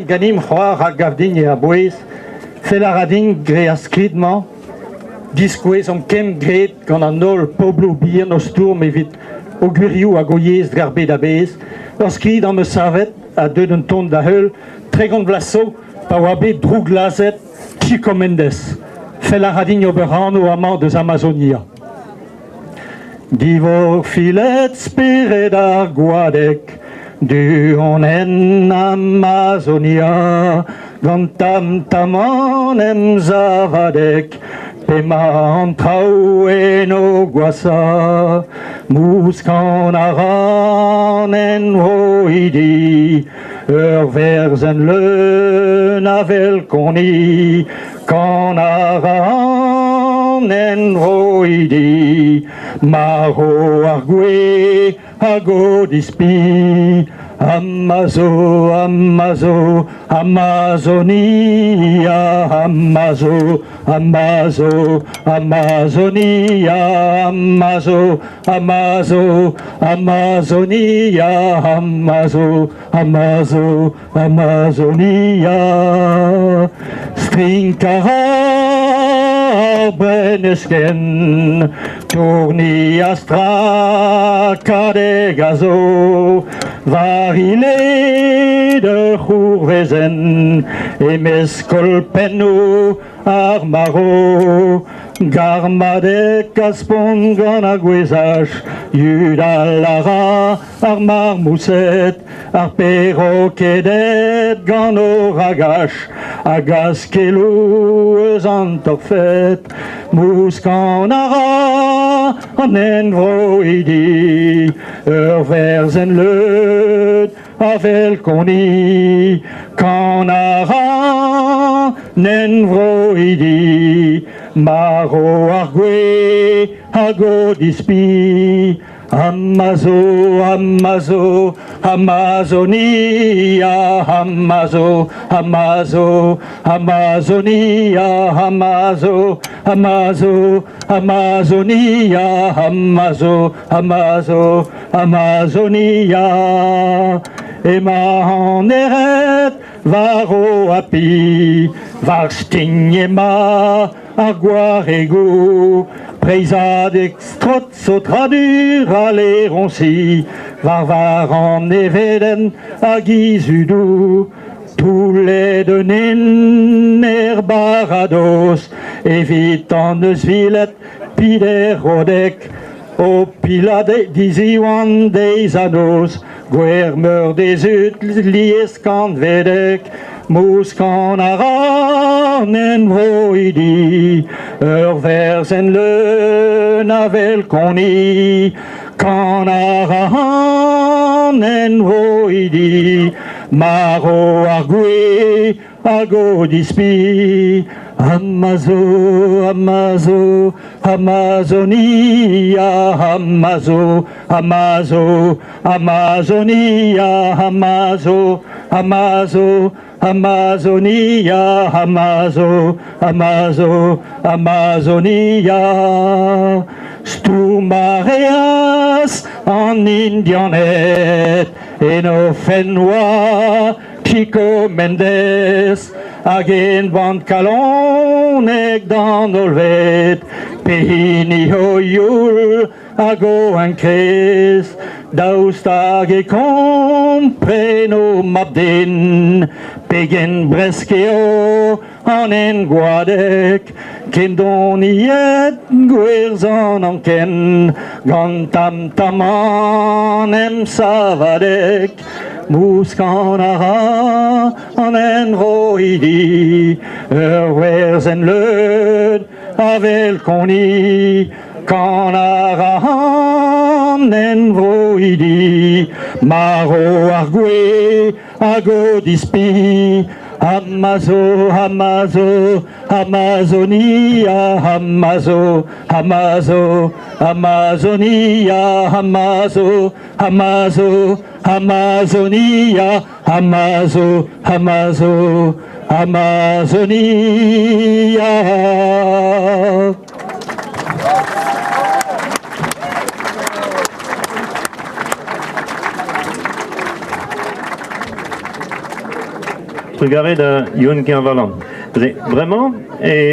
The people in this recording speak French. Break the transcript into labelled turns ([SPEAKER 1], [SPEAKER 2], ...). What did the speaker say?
[SPEAKER 1] Ganim Hroar a Gavdin et a Boez, fait la radin gré a skridman, disquez om kem gret gant an ol poblo bir nos tourm evit augurioù a goyez dgarbe da bez, ur skrid am eus savet a deud un ton da heul, tregont vlaso pa oa bet droug lazet Chico Mendes, fait la radin oberano amant deus Amazonia. Divor filet spiret ar gwadek, du on en Amazonia, gant tam tamon em zavadek, pema an traoù en o gwasa, mouskan aran en roidi, ur verzen le navel koni, kan aran en roidi, maro ar gwe a go dispi, Amazo, Amazo, Amazonia, Amazo, Amazo, Amazonia, Amazo, Amazo, Amazonia, Amazo, Amazo, Amazonia, Strinkara Brennesken, Tourni Astra Kadegazo, Varile de Chourvezen, Emeskolpeno Armaro, Garmadek Aspon gant a gwezaj, Yudalara ar marmousset, ar perrokedet gant o ragach, a gaskelou eus an torfet, mouskan ara an envroidi, ur verzen leud a vel koni, kan ara nenvroidi, maro ar gwe a go dispi, Amazo, Amazo, Amazonia, Amazo, Amazo, Amazonia, Amazo, Amazo, Amazonia, Amazo, Amazo, Amazonia, Ema an eret varo api, var stignema ar gwarego, Preizad extrot so tradur a leronsi, var an eveden a gizudou, toulet de nen barados, evit an eus vilet pider rodek, o pila diziwan deiz anos, gwermeur des ut lies kant vedek, mouskan aran en voidi, ur verzen le navel koni, kan aran en voidi, maro ar gwe a go dispi, Amazo, Amazo, Amazonia, Amazo, Amazo, Amazonia, Amazo, Amazo, Amazonia, Amazo, Amazo, Amazonia, Stumareas en indianet, en fenwa Chico Mendes, hag band kalonek dan olvet, pehini hoyul a go an kres, daoustag e kompreno mabden, pegen breskeo an en gwadek, ken don iet gwerzan an ken, gant tam taman em savadek, mouskan ara an en roidi, ur werzen leud a vel koni, kan ara an en vroidi, maro ar gwe a go dispi, Amazo, Amazo, Amazonia, Amazo, Amazo, Amazonia, Amazo, Amazo, Amazonia, Amazo, Amazo, Amazonia.
[SPEAKER 2] trugaré da Yun Kervalan. Vraiment, et